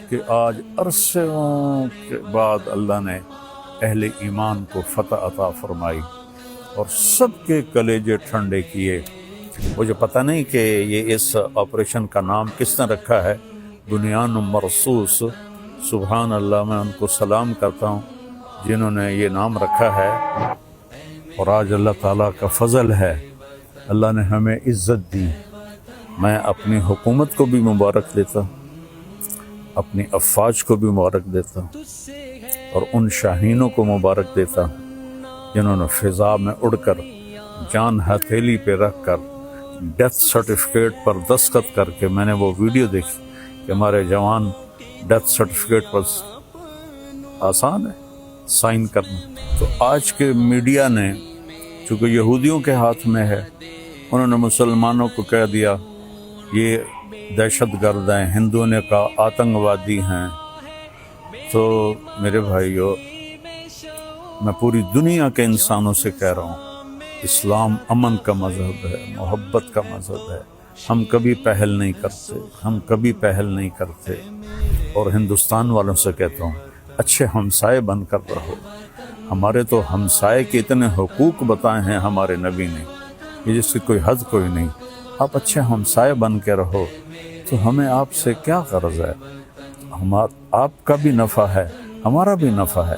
کہ آج عرصوں کے بعد اللہ نے اہل ایمان کو فتح عطا فرمائی اور سب کے کلیجے ٹھنڈے کیے۔ مجھے پتہ نہیں کہ یہ اس آپریشن کا نام کس نے رکھا ہے، بنیان مرصوص۔ سبحان اللہ، میں ان کو سلام کرتا ہوں جنہوں نے یہ نام رکھا ہے۔ اور آج اللہ تعالیٰ کا فضل ہے، اللہ نے ہمیں عزت دی۔ میں اپنی حکومت کو بھی مبارک دیتا ہوں، اپنی افواج کو بھی مبارک دیتا ہوں، اور ان شاہینوں کو مبارک دیتا ہوں جنہوں نے فضا میں اڑ کر جان ہتھیلی پہ رکھ کر ڈیتھ سرٹیفکیٹ پر دستخط کر کے، میں نے وہ ویڈیو دیکھی کہ ہمارے جوان ڈیتھ سرٹیفکیٹ پر آسان ہے سائن کرنا۔ تو آج کے میڈیا نے، چونکہ یہودیوں کے ہاتھ میں ہے، انہوں نے مسلمانوں کو کہہ دیا یہ دہشت گرد ہیں، ہندوؤں نے کہا آتنکوادی ہیں۔ تو میرے بھائیو، میں پوری دنیا کے انسانوں سے کہہ رہا ہوں، اسلام امن کا مذہب ہے، محبت کا مذہب ہے۔ ہم کبھی پہل نہیں کرتے، ہم کبھی پہل نہیں کرتے۔ اور ہندوستان والوں سے کہتا ہوں، اچھے ہمسائے بن کر رہو۔ ہمارے تو ہمسائے کے اتنے حقوق بتائے ہیں ہمارے نبی نے کہ جس کی کوئی حد کوئی نہیں۔ آپ اچھے ہمسائے بن کے رہو تو ہمیں آپ سے کیا قرض ہے؟ آپ کا بھی نفع ہے، ہمارا بھی نفع ہے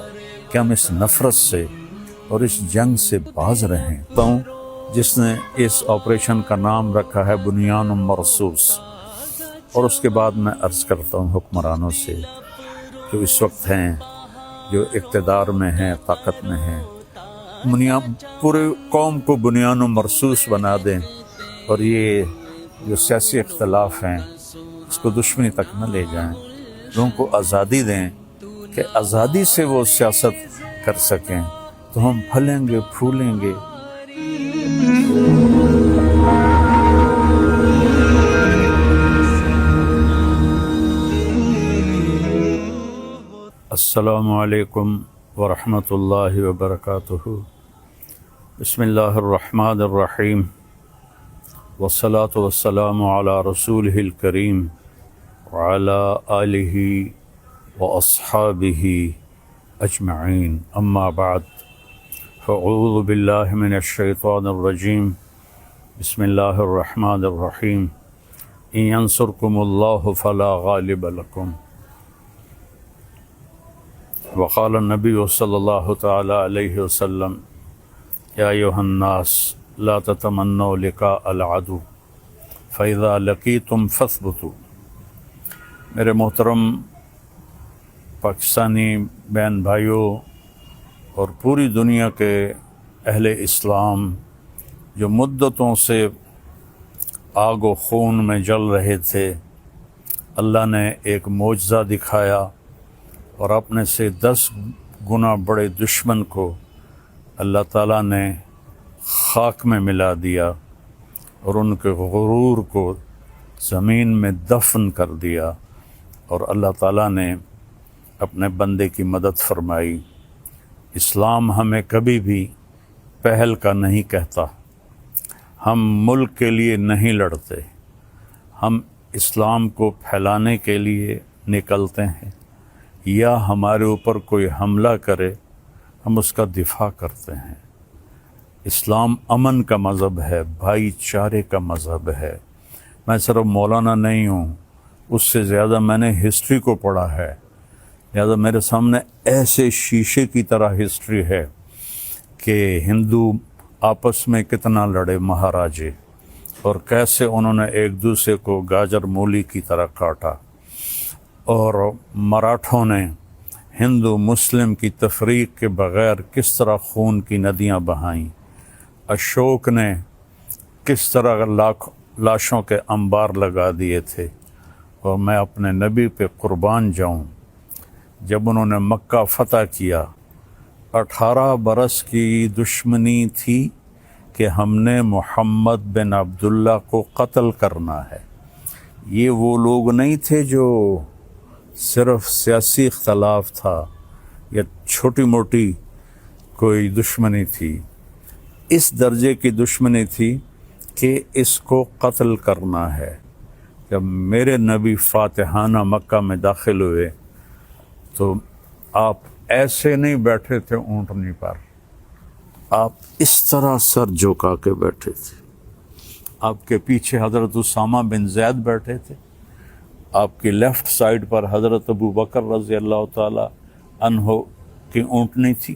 کہ ہم اس نفرت سے اور اس جنگ سے باز رہیں۔ جس نے اس آپریشن کا نام رکھا ہے بنیان مرصوص۔ اور اس کے بعد میں عرض کرتا ہوں حکمرانوں سے جو اس وقت ہیں، جو اقتدار میں ہیں، طاقت میں ہیں، پورے قوم کو بنیان مرصوص بنا دیں، اور یہ جو سیاسی اختلاف ہیں اس کو دشمنی تک نہ لے جائیں۔ لوگوں کو آزادی دیں کہ آزادی سے وہ سیاست کر سکیں، تو ہم پھلیں گے، پھولیں گے۔ السلام علیکم ورحمۃ اللہ وبرکاتہ۔ بسم اللہ الرحمن الرحیم، والصلاة والسلام علی رسولہ الکریم وعلی آلہ واصحابہ اجمعین، اما بعد، فاعوذ باللہ من الشیطان الرجیم، بسم اللہ الرحمن الرحیم، ان ینصرکم اللہ فلا غالب لکم، وقال النبی صلی اللہ تعالی علیہ وسلم، یا ایھا الناس لا تتمنوا لقاء العدو فاذا لقیتم فاثبتوا۔ میرے محترم پاکستانی بہن بھائیوں اور پوری دنیا کے اہل اسلام جو مدتوں سے آگ و خون میں جل رہے تھے، اللہ نے ایک معجزہ دکھایا اور اپنے سے 10 گنا بڑے دشمن کو اللہ تعالیٰ نے خاک میں ملا دیا اور ان کے غرور کو زمین میں دفن کر دیا، اور اللہ تعالیٰ نے اپنے بندے کی مدد فرمائی۔ اسلام ہمیں کبھی بھی پہل کا نہیں کہتا۔ ہم ملک کے لیے نہیں لڑتے، ہم اسلام کو پھیلانے کے لیے نکلتے ہیں، یا ہمارے اوپر کوئی حملہ کرے ہم اس کا دفاع کرتے ہیں۔ اسلام امن کا مذہب ہے، بھائی چارے کا مذہب ہے۔ میں صرف مولانا نہیں ہوں، اس سے زیادہ میں نے ہسٹری کو پڑھا ہے، لہذا میرے سامنے ایسے شیشے کی طرح ہسٹری ہے کہ ہندو آپس میں کتنا لڑے مہاراجے، اور کیسے انہوں نے ایک دوسرے کو گاجر مولی کی طرح کاٹا، اور مراٹھوں نے ہندو مسلم کی تفریق کے بغیر کس طرح خون کی ندیاں بہائیں، اشوک نے کس طرح لاشوں کے انبار لگا دیے تھے۔ اور میں اپنے نبی پہ قربان جاؤں، جب انہوں نے مکہ فتح کیا، 18 برس کی دشمنی تھی کہ ہم نے محمد بن عبداللہ کو قتل کرنا ہے۔ یہ وہ لوگ نہیں تھے جو صرف سیاسی اختلاف تھا یا چھوٹی موٹی کوئی دشمنی تھی، اس درجے کی دشمنی تھی کہ اس کو قتل کرنا ہے۔ جب میرے نبی فاتحانہ مکہ میں داخل ہوئے تو آپ ایسے نہیں بیٹھے تھے اونٹنی پر، آپ اس طرح سر جھکا کے بیٹھے تھے۔ آپ کے پیچھے حضرت اسامہ بن زید بیٹھے تھے، آپ کی لیفٹ سائڈ پر حضرت ابو بکر رضی اللہ تعالی عنہ کی اونٹنی تھی،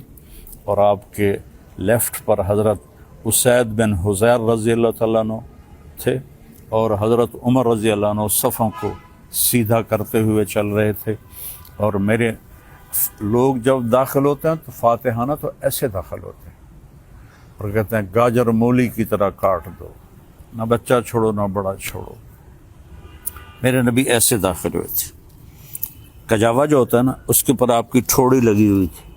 اور آپ کے لیفٹ پر حضرت اسید بن حضیر رضی اللہ تعالیٰ عنہ تھے، اور حضرت عمر رضی اللہ عنہ صفوں کو سیدھا کرتے ہوئے چل رہے تھے۔ اور میرے لوگ جب داخل ہوتے ہیں تو فاتحانہ تو ایسے داخل ہوتے ہیں، اور کہتے ہیں گاجر مولی کی طرح کاٹ دو، نہ بچہ چھوڑو نہ بڑا چھوڑو۔ میرے نبی ایسے داخل ہوئے تھے، کجاوا جو ہوتا ہے نا اس کے اوپر آپ کی ٹھوڑی لگی ہوئی تھی،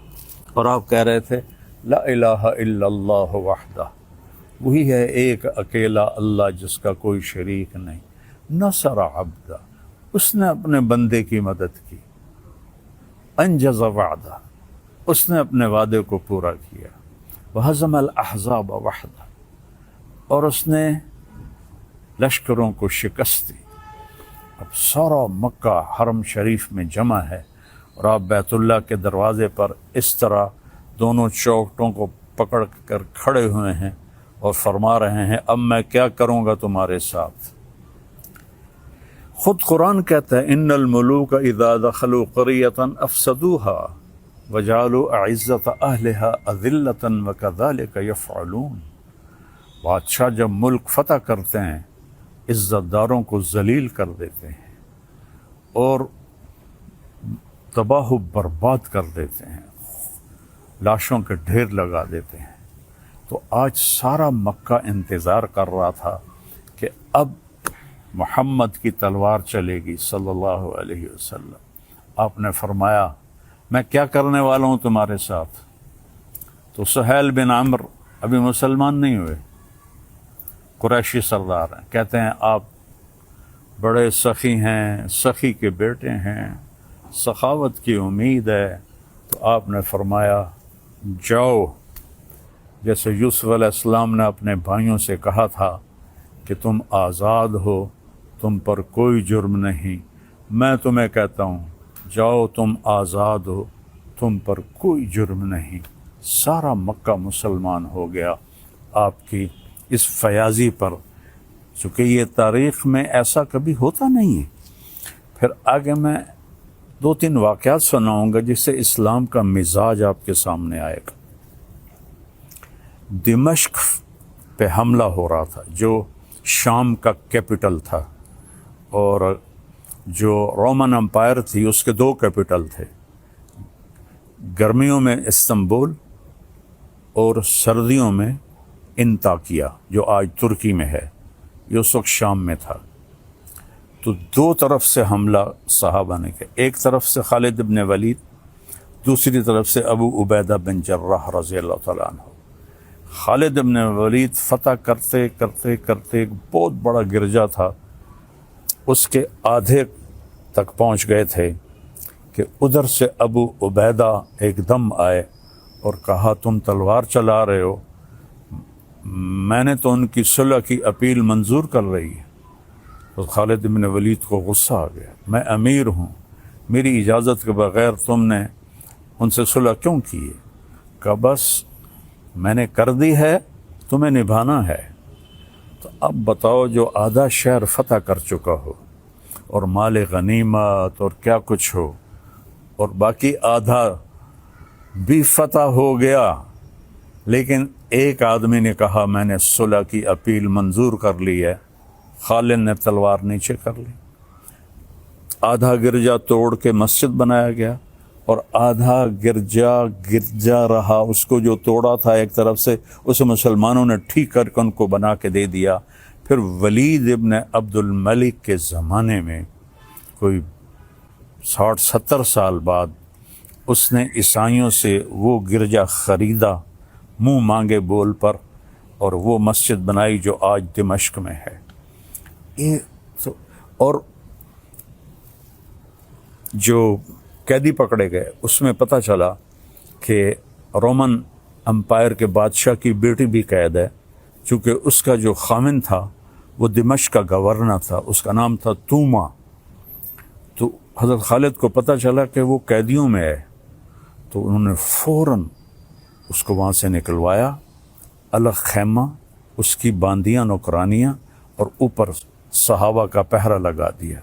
اور آپ کہہ رہے تھے لا الہ الا اللہ وحدہ، وہی ہے ایک اکیلا اللہ جس کا کوئی شریک نہیں، نصر عبدہ، اس نے اپنے بندے کی مدد کی، انجز وعدہ، اس نے اپنے وعدے کو پورا کیا، وہزم الاحزاب وحدہ، اور اس نے لشکروں کو شکست دی۔ اب سارا مکہ حرم شریف میں جمع ہے، اور آپ بیت اللہ کے دروازے پر اس طرح دونوں چوکٹوں کو پکڑ کر کھڑے ہوئے ہیں اور فرما رہے ہیں اب میں کیا کروں گا تمہارے ساتھ۔ خود قرآن کہتا ہے ان الملوک اذا دخلوا قریۃ افسدوها وجعلوا اعزۃ اہلها اذلۃ وکذلک یفعلون۔ بادشاہ جب ملک فتح کرتے ہیں عزت داروں کو ذلیل کر دیتے ہیں اور تباہ و برباد کر دیتے ہیں، لاشوں کے ڈھیر لگا دیتے ہیں۔ تو آج سارا مکہ انتظار کر رہا تھا کہ اب محمد کی تلوار چلے گی صلی اللہ علیہ وسلم۔ آپ نے فرمایا میں کیا کرنے والا ہوں تمہارے ساتھ؟ تو سہیل بن عمرو ابھی مسلمان نہیں ہوئے، قریشی سردار ہیں، کہتے ہیں آپ بڑے سخی ہیں، سخی کے بیٹے ہیں، سخاوت کی امید ہے۔ تو آپ نے فرمایا جاؤ، جیسے یوسف علیہ السلام نے اپنے بھائیوں سے کہا تھا کہ تم آزاد ہو، تم پر کوئی جرم نہیں، میں تمہیں کہتا ہوں جاؤ تم آزاد ہو، تم پر کوئی جرم نہیں۔ سارا مکہ مسلمان ہو گیا آپ کی اس فیاضی پر، چونکہ یہ تاریخ میں ایسا کبھی ہوتا نہیں ہے۔ پھر آگے میں 2-3 واقعات سناؤں گا جس سے اسلام کا مزاج آپ کے سامنے آئے گا۔ دمشق پہ حملہ ہو رہا تھا جو شام کا کیپٹل تھا، اور جو رومن امپائر تھی اس کے 2 کیپٹل تھے، گرمیوں میں استنبول اور سردیوں میں انطاکیہ جو آج ترکی میں ہے، یہ اس وقت شام میں تھا۔ تو 2 طرف سے حملہ صحابہ نے کیا، ایک طرف سے خالد بن ولید، دوسری طرف سے ابو عبیدہ بن جراح رضی اللہ تعالیٰ عنہ۔ خالد بن ولید فتح کرتے کرتے کرتے ایک بہت بڑا گرجا تھا، اس کے آدھے تک پہنچ گئے تھے کہ ادھر سے ابو عبیدہ ایک دم آئے اور کہا تم تلوار چلا رہے ہو، میں نے تو ان کی صلح کی اپیل منظور کر رہی ہے۔ تو خالد بن ولید کو غصہ آ گیا، میں امیر ہوں، میری اجازت کے بغیر تم نے ان سے صلح کیوں کی ہے؟ کہا بس میں نے کر دی ہے، تمہیں نبھانا ہے۔ تو اب بتاؤ جو آدھا شہر فتح کر چکا ہو اور مال غنیمت اور کیا کچھ ہو، اور باقی آدھا بھی فتح ہو گیا، لیکن ایک آدمی نے کہا میں نے صلح کی اپیل منظور کر لی ہے، خالد نے تلوار نیچے کر لی، آدھا گرجا توڑ کے مسجد بنایا گیا، اور آدھا گرجا رہا، اس کو جو توڑا تھا ایک طرف سے اسے مسلمانوں نے ٹھیک کر کے ان کو بنا کے دے دیا۔ پھر ولید ابن عبد الملک کے زمانے میں کوئی 60-70 سال بعد اس نے عیسائیوں سے وہ گرجا خریدا منہ مانگے بول پر، اور وہ مسجد بنائی جو آج دمشق میں ہے۔ اور جو قیدی پکڑے گئے اس میں پتہ چلا کہ رومن امپائر کے بادشاہ کی بیٹی بھی قید ہے، چونکہ اس کا جو خامن تھا وہ دمشق کا گورنر تھا، اس کا نام تھا توما۔ تو حضرت خالد کو پتہ چلا کہ وہ قیدیوں میں ہے، تو انہوں نے فوراً اس کو وہاں سے نکلوایا، الگ خیمہ، اس کی باندیاں نوکرانیاں اور اوپر صحابہ کا پہرا لگا دیا۔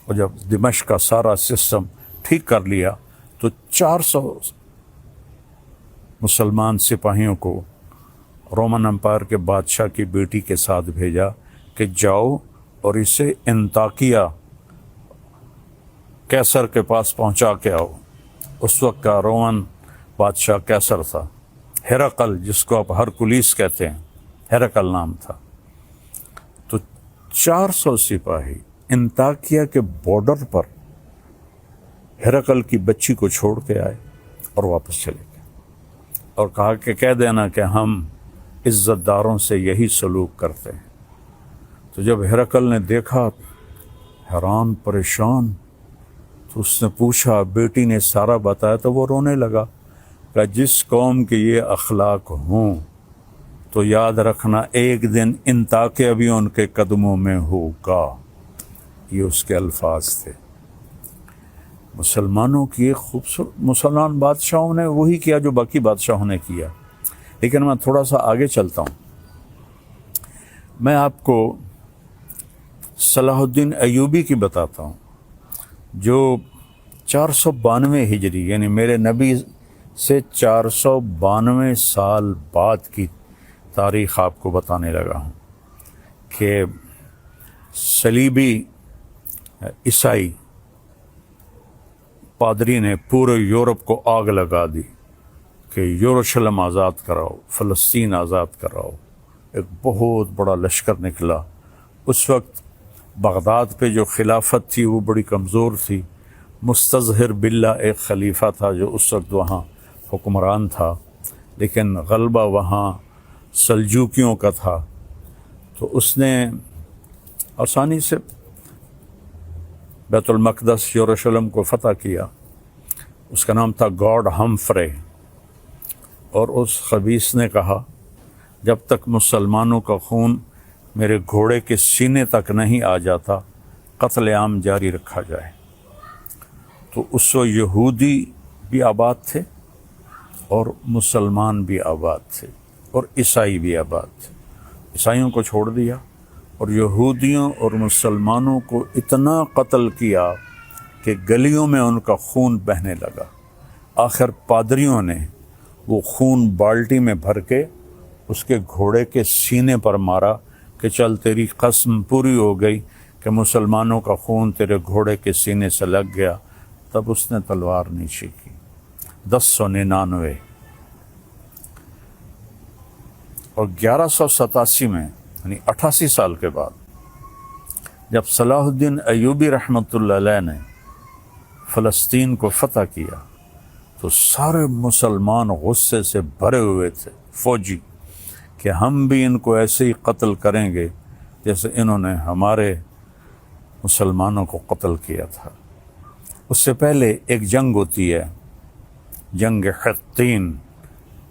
اور جب دمشق کا سارا سسٹم ٹھیک کر لیا تو 400 مسلمان سپاہیوں کو رومن امپائر کے بادشاہ کی بیٹی کے ساتھ بھیجا کہ جاؤ اور اسے انطاکیہ کیسر کے پاس پہنچا کے آؤ۔ اس وقت کا رومن بادشاہ کیسر تھا، ہرقل جس کو آپ ہرکلیس کہتے ہیں، ہرقل نام تھا۔ تو 400 سپاہی انطاکیہ کے بارڈر پر ہرقل کی بچی کو چھوڑ کے آئے اور واپس چلے گئے، اور کہا کہ کہہ دینا کہ ہم عزت داروں سے یہی سلوک کرتے ہیں۔ تو جب ہرقل نے دیکھا، حیران پریشان، تو اس نے پوچھا، بیٹی نے سارا بتایا، تو وہ رونے لگا کہ جس قوم کے یہ اخلاق ہوں تو یاد رکھنا ایک دن انطاکیہ بھی ان کے قدموں میں ہوگا۔ یہ اس کے الفاظ تھے۔ مسلمانوں کی ایک خوبصورت، مسلمان بادشاہوں نے وہی کیا جو باقی بادشاہوں نے کیا، لیکن میں تھوڑا سا آگے چلتا ہوں۔ میں آپ کو صلاح الدین ایوبی کی بتاتا ہوں، جو 492 ہجری یعنی میرے نبی سے 492 سال بعد کی تاریخ آپ کو بتانے لگا ہوں کہ صلیبی عیسائی پادری نے پورے یورپ کو آگ لگا دی کہ یروشلم آزاد کراؤ، فلسطین آزاد کراؤ۔ ایک بہت بڑا لشکر نکلا۔ اس وقت بغداد پہ جو خلافت تھی وہ بڑی کمزور تھی۔ مستظہر باللہ ایک خلیفہ تھا جو اس وقت وہاں حکمران تھا، لیکن غلبہ وہاں سلجوکیوں کا تھا۔ تو اس نے آسانی سے بیت المقدس یروشلم کو فتح کیا۔ اس کا نام تھا گاڈ ہمفرے، اور اس خبیث نے کہا جب تک مسلمانوں کا خون میرے گھوڑے کے سینے تک نہیں آ جاتا قتل عام جاری رکھا جائے۔ تو اس وقت یہودی بھی آباد تھے اور مسلمان بھی آباد تھے اور عیسائی بھی آباد تھے۔ عیسائیوں کو چھوڑ دیا اور یہودیوں اور مسلمانوں کو اتنا قتل کیا کہ گلیوں میں ان کا خون بہنے لگا۔ آخر پادریوں نے وہ خون بالٹی میں بھر کے اس کے گھوڑے کے سینے پر مارا کہ چل تیری قسم پوری ہو گئی کہ مسلمانوں کا خون تیرے گھوڑے کے سینے سے لگ گیا۔ تب اس نے تلوار نیچے کی۔ 1099 اور 1187 میں یعنی 88 سال کے بعد جب صلاح الدین ایوبی رحمۃ اللہ علیہ نے فلسطین کو فتح کیا تو سارے مسلمان غصے سے بھرے ہوئے تھے، فوجی، کہ ہم بھی ان کو ایسے ہی قتل کریں گے جیسے انہوں نے ہمارے مسلمانوں کو قتل کیا تھا۔ اس سے پہلے ایک جنگ ہوتی ہے، جنگ حطین،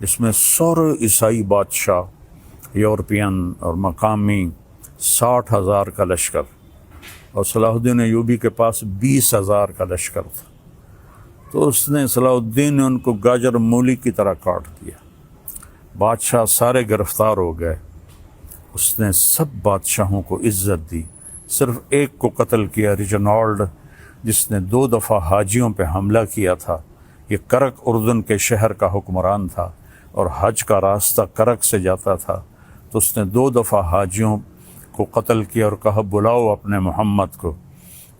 جس میں سارے عیسائی بادشاہ یورپین اور مقامی 60,000 کا لشکر، اور صلاح الدین ایوبی کے پاس 20,000 کا لشکر تھا۔ تو اس نے صلاح الدین نے ان کو گاجر مولی کی طرح کاٹ دیا۔ بادشاہ سارے گرفتار ہو گئے۔ اس نے سب بادشاہوں کو عزت دی، صرف ایک کو قتل کیا، ریجنالڈ، جس نے 2 دفعہ حاجیوں پہ حملہ کیا تھا۔ یہ کرک اردن کے شہر کا حکمران تھا اور حج کا راستہ کرک سے جاتا تھا، تو اس نے 2 دفعہ حاجیوں کو قتل کیا اور کہا بلاؤ اپنے محمد کو۔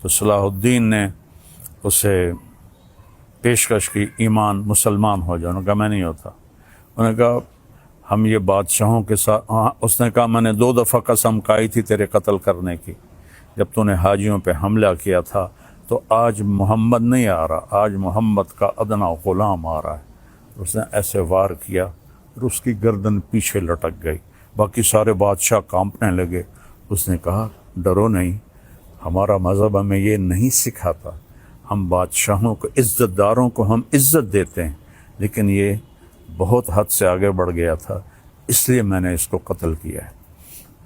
تو صلاح الدین نے اسے پیشکش کی ایمان، مسلمان ہو جاؤ۔ انہوں نے کہا میں نہیں ہوتا۔ انہوں نے کہا ہم یہ بادشاہوں کے ساتھ، اس نے کہا میں نے 2 دفعہ قسم کھائی تھی تیرے قتل کرنے کی جب تو نے حاجیوں پہ حملہ کیا تھا، تو آج محمد نہیں آ رہا، آج محمد کا ادنا غلام آ رہا ہے۔ اس نے ایسے وار کیا اور اس کی گردن پیچھے لٹک گئی۔ باقی سارے بادشاہ کانپنے لگے۔ اس نے کہا ڈرو نہیں، ہمارا مذہب ہمیں یہ نہیں سکھاتا، ہم بادشاہوں کو، عزت داروں کو ہم عزت دیتے ہیں، لیکن یہ بہت حد سے آگے بڑھ گیا تھا، اس لیے میں نے اس کو قتل کیا ہے۔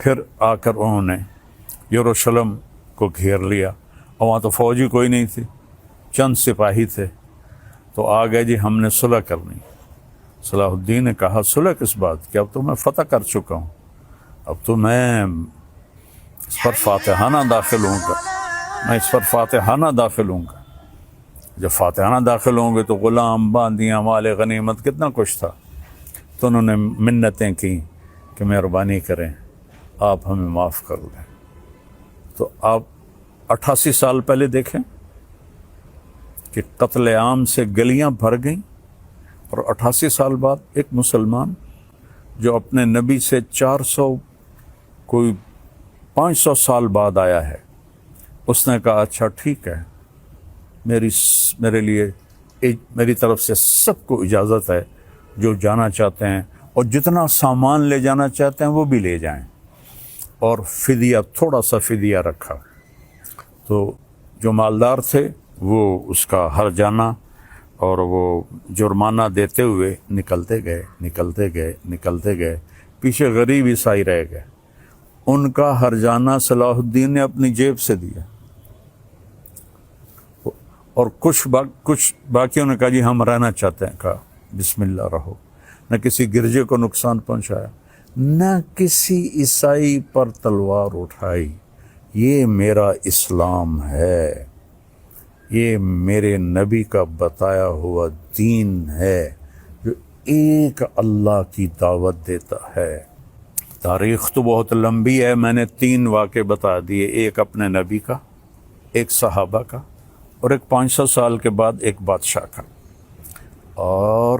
پھر آ کر انہوں نے یروشلم کو گھیر لیا، اور وہاں تو فوجی کوئی نہیں تھی، چند سپاہی تھے، تو آ گئے جی ہم نے صلح کرنی۔ صلاح الدین نے کہا صلح کس بات کی، اب تو میں فتح کر چکا ہوں، اب تو میں اس پر فاتحانہ داخل ہوں گا، میں اس پر فاتحانہ داخل ہوں گا۔ جب فاتحانہ داخل ہوں گے تو غلام، باندیاں، مال غنیمت، کتنا کچھ تھا۔ تو انہوں نے منتیں کی کہ مہربانی کریں آپ ہمیں معاف کر دیں۔ تو آپ 88 سال پہلے دیکھیں کہ قتل عام سے گلیاں بھر گئیں، اور 88 سال بعد ایک مسلمان جو اپنے نبی سے 400 کوئی 500 سال بعد آیا ہے، اس نے کہا اچھا ٹھیک ہے، میرے لیے میری طرف سے سب کو اجازت ہے، جو جانا چاہتے ہیں اور جتنا سامان لے جانا چاہتے ہیں وہ بھی لے جائیں، اور فدیہ، تھوڑا سا فدیہ رکھا۔ تو جو مالدار تھے وہ اس کا ہر جانا اور وہ جرمانہ دیتے ہوئے نکلتے گئے، پیچھے غریب عیسائی رہ گئے، ان کا ہر جانا صلاح الدین نے اپنی جیب سے دیا، اور کچھ باقیوں نے کہا جی ہم رہنا چاہتے ہیں، کہا بسم اللہ رہو۔ نہ کسی گرجے کو نقصان پہنچایا، نہ کسی عیسائی پر تلوار اٹھائی۔ یہ میرا اسلام ہے، یہ میرے نبی کا بتایا ہوا دین ہے جو ایک اللہ کی دعوت دیتا ہے۔ تاریخ تو بہت لمبی ہے، میں نے 3 واقعے بتا دیے، ایک اپنے نبی کا، ایک صحابہ کا، اور ایک 500 سال کے بعد ایک بادشاہ کا۔ اور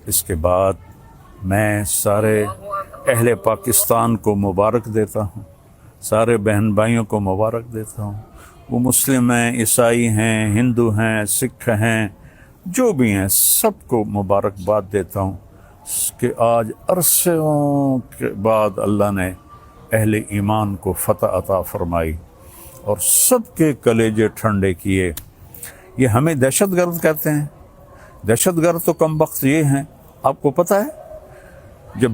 اس کے بعد میں سارے اہل پاکستان کو مبارک دیتا ہوں، سارے بہن بھائیوں کو مبارک دیتا ہوں، وہ مسلم ہیں، عیسائی ہیں، ہندو ہیں، سکھ ہیں، جو بھی ہیں، سب کو مبارکباد دیتا ہوں کہ آج عرصوں کے بعد اللہ نے اہل ایمان کو فتح عطا فرمائی اور سب کے کلیجے ٹھنڈے کیے۔ یہ ہمیں دہشت گرد کہتے ہیں، دہشت گرد تو کم بخت یہ ہیں۔ آپ کو پتہ ہے جب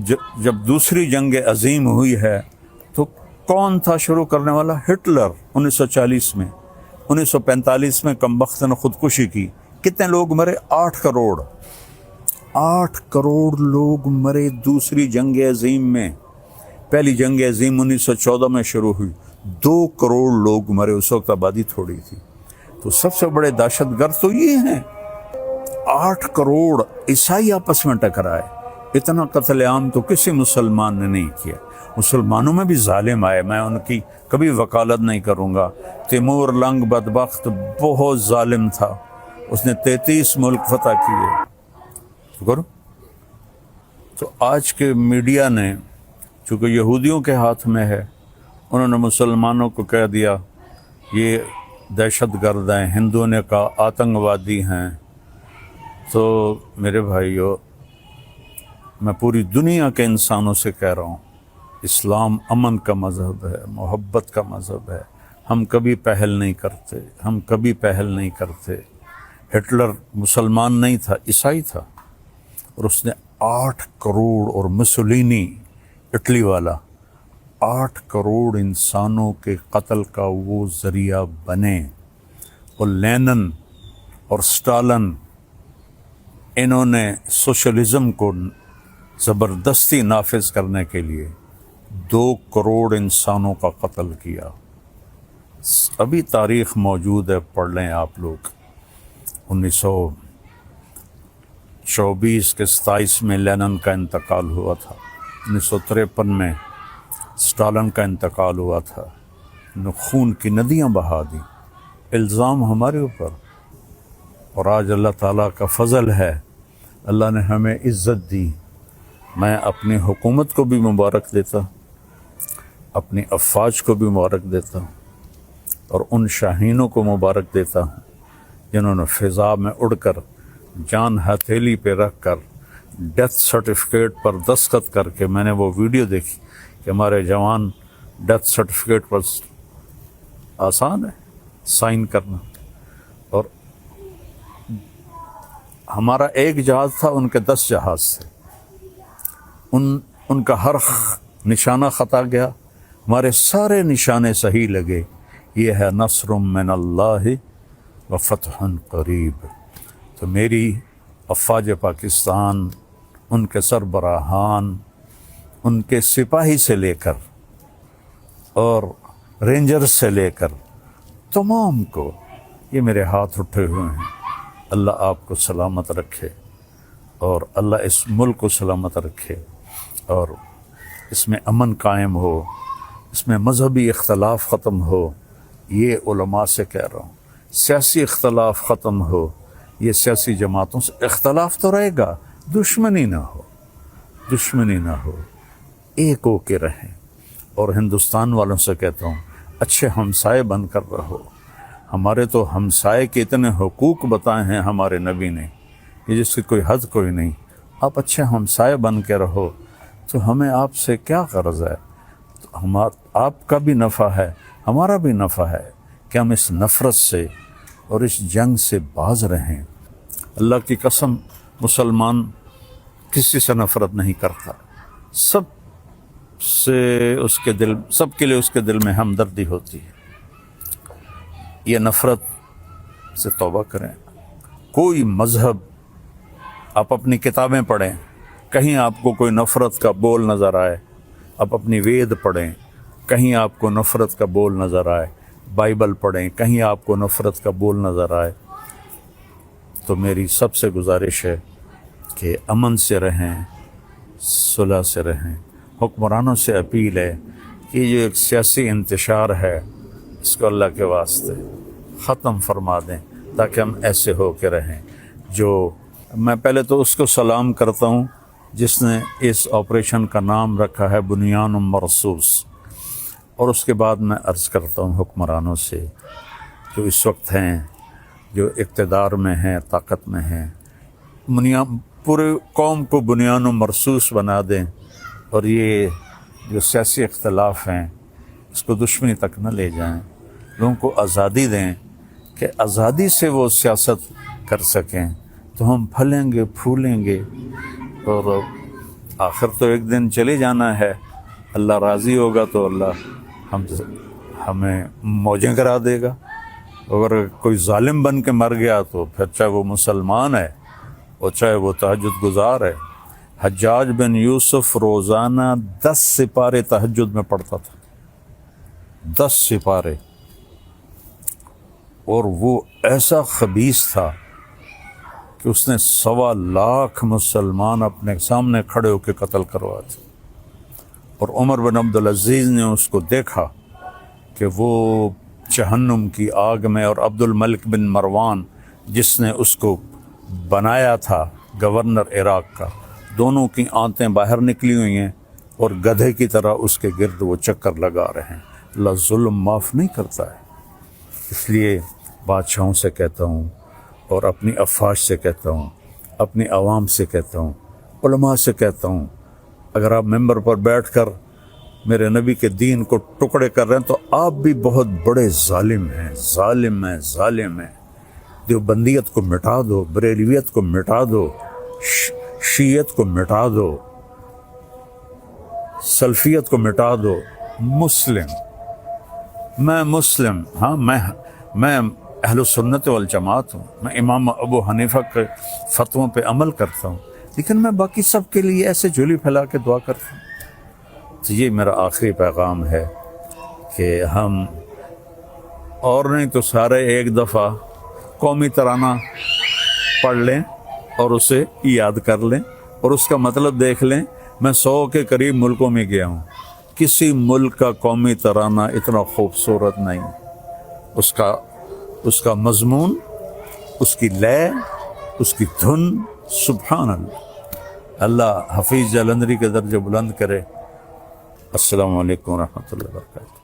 دوسری جنگ عظیم ہوئی ہے تو کون تھا شروع کرنے والا؟ ہٹلر 1940 میں، 1945 میں کم بخت نے خودکشی کی۔ کتنے لوگ مرے؟ 8 کروڑ، 8 کروڑ لوگ مرے دوسری جنگ عظیم میں۔ پہلی جنگ عظیم 1914 میں شروع ہوئی، 2 کروڑ لوگ مرے، اس وقت آبادی تھوڑی تھی۔ تو سب سے بڑے دہشت گرد تو یہ ہیں، 8 کروڑ عیسائی آپس میں ٹکرائے۔ اتنا قتل عام تو کسی مسلمان نے نہیں کیا۔ مسلمانوں میں بھی ظالم آئے، میں ان کی کبھی وکالت نہیں کروں گا۔ تیمور لنگ بدبخت بہت ظالم تھا، اس نے 33 ملک فتح کیے۔ تو آج کے میڈیا نے، چونکہ یہودیوں کے ہاتھ میں ہے، انہوں نے مسلمانوں کو کہہ دیا یہ دہشت گرد ہیں، ہندوؤں نے کہا آتنکوادی ہیں۔ تو میرے بھائیو، میں پوری دنیا کے انسانوں سے کہہ رہا ہوں، اسلام امن کا مذہب ہے، محبت کا مذہب ہے۔ ہم کبھی پہل نہیں کرتے۔ ہٹلر مسلمان نہیں تھا، عیسائی تھا، اور اس نے 8 کروڑ، اور مسولینی اٹلی والا 8 کروڑ انسانوں کے قتل کا وہ ذریعہ بنے۔ اور لینن اور سٹالن، انہوں نے سوشلزم کو زبردستی نافذ کرنے کے لیے 2 کروڑ انسانوں کا قتل کیا۔ ابھی تاریخ موجود ہے، پڑھ لیں آپ لوگ۔ 1924 کے 27 میں لینن کا انتقال ہوا تھا، 1953 میں سٹالن کا انتقال ہوا تھا۔ خون کی ندیاں بہا دی، الزام ہمارے اوپر، اور آج اللہ تعالیٰ کا فضل ہے، اللہ نے ہمیں عزت دی۔ میں اپنی حکومت کو بھی مبارک دیتا ہوں، اپنی افواج کو بھی مبارک دیتا ہوں، اور ان شاہینوں کو مبارک دیتا ہوں جنہوں نے فضا میں اڑ کر، جان ہتھیلی پہ رکھ کر، ڈیتھ سرٹیفکیٹ پر دستخط کر کے، میں نے وہ ویڈیو دیکھی کہ ہمارے جوان ڈیتھ سرٹیفکیٹ پر، آسان ہے سائن کرنا، اور ہمارا ایک جہاز تھا، ان کے 10 جہاز تھے، ان کا ہر نشانہ خطا گیا، ہمارے سارے نشانے صحیح لگے، یہ ہے نصر من اللہ و فتح قریب۔ تو میری افواج پاکستان، ان کے سربراہان، ان کے سپاہی سے لے کر اور رینجر سے لے کر تمام کو، یہ میرے ہاتھ اٹھے ہوئے ہیں، اللہ آپ کو سلامت رکھے اور اللہ اس ملک کو سلامت رکھے اور اس میں امن قائم ہو، اس میں مذہبی اختلاف ختم ہو، یہ علماء سے کہہ رہا ہوں، سیاسی اختلاف ختم ہو، یہ سیاسی جماعتوں سے اختلاف تو رہے گا، دشمنی نہ ہو، دشمنی نہ ہو، ایک ہو کے رہیں۔ اور ہندوستان والوں سے کہتا ہوں اچھے ہمسائے بن کر رہو، ہمارے تو ہمسائے کے اتنے حقوق بتائے ہیں ہمارے نبی نے کہ جس کی کوئی حد کوئی نہیں، آپ اچھے ہمسائے بن کے رہو تو ہمیں آپ سے کیا غرض ہے، آپ کا بھی نفع ہے ہمارا بھی نفع ہے کہ ہم اس نفرت سے اور اس جنگ سے باز رہیں۔ اللہ کی قسم مسلمان کسی سے نفرت نہیں کرتا، سب سے اس کے دل، سب کے لیے اس کے دل میں ہمدردی ہوتی ہے۔ یہ نفرت سے توبہ کریں۔ کوئی مذہب، آپ اپنی کتابیں پڑھیں، کہیں آپ کو کوئی نفرت کا بول نظر آئے، آپ اپنی وید پڑھیں، کہیں آپ کو نفرت کا بول نظر آئے، بائبل پڑھیں، کہیں آپ کو نفرت کا بول نظر آئے، تو میری سب سے گزارش ہے کہ امن سے رہیں، صلح سے رہیں۔ حکمرانوں سے اپیل ہے کہ یہ ایک سیاسی انتشار ہے، اس کو اللہ کے واسطے ختم فرما دیں تاکہ ہم ایسے ہو کے رہیں۔ جو میں پہلے تو اس کو سلام کرتا ہوں جس نے اس آپریشن کا نام رکھا ہے بنیان مرصوص، اور اس کے بعد میں عرض کرتا ہوں حکمرانوں سے جو اس وقت ہیں، جو اقتدار میں ہیں، طاقت میں ہیں، پورے قوم کو بنیان مرصوص بنا دیں اور یہ جو سیاسی اختلاف ہیں اس کو دشمنی تک نہ لے جائیں، لوگوں کو آزادی دیں کہ آزادی سے وہ سیاست کر سکیں، تو ہم پھلیں گے پھولیں گے، اور آخر تو ایک دن چلے جانا ہے، اللہ راضی ہوگا تو اللہ ہمیں موجیں کرا دے گا۔ اگر کوئی ظالم بن کے مر گیا تو پھر چاہے وہ مسلمان ہے اور چاہے وہ تہجد گزار ہے۔ حجاج بن یوسف روزانہ 10 سپارے تہجد میں پڑھتا تھا، 10 سپارے، اور وہ ایسا خبیث تھا کہ اس نے 1.25 لاکھ مسلمان اپنے سامنے کھڑے ہو کے قتل کروائے تھے، اور عمر بن عبدالعزیز نے اس کو دیکھا کہ وہ جہنم کی آگ میں، اور عبد الملک بن مروان جس نے اس کو بنایا تھا گورنر عراق کا، دونوں کی آنتیں باہر نکلی ہوئی ہیں اور گدھے کی طرح اس کے گرد وہ چکر لگا رہے ہیں۔ اللہ ظلم معاف نہیں کرتا ہے۔ اس لیے بادشاہوں سے کہتا ہوں اور اپنی افواج سے کہتا ہوں، اپنی عوام سے کہتا ہوں، علماء سے کہتا ہوں، اگر آپ ممبر پر بیٹھ کر میرے نبی کے دین کو ٹکڑے کر رہے ہیں تو آپ بھی بہت بڑے ظالم ہیں، ظالم ہیں، ظالم ہیں۔ دیوبندیت کو مٹا دو، بریلویت کو مٹا دو، شیعت کو مٹا دو، سلفیت کو مٹا دو۔ میں مسلم، ہاں میں اہل سنت والجماعت ہوں، میں امام ابو حنیفہ کے فتووں پہ عمل کرتا ہوں، لیکن میں باقی سب کے لیے ایسے جھولی پھیلا کے دعا کرتا ہوں۔ تو یہ میرا آخری پیغام ہے کہ ہم اور نہیں تو سارے ایک دفعہ قومی ترانہ پڑھ لیں اور اسے یاد کر لیں اور اس کا مطلب دیکھ لیں۔ میں 100 کے قریب ملکوں میں گیا ہوں، کسی ملک کا قومی ترانہ اتنا خوبصورت نہیں، اس کا مضمون، اس کی لے، اس کی دھن، سبحان اللہ۔ اللہ حفیظ جلندری کے درجے بلند کرے۔ السلام علیکم ورحمۃ اللہ وبرکاتہ۔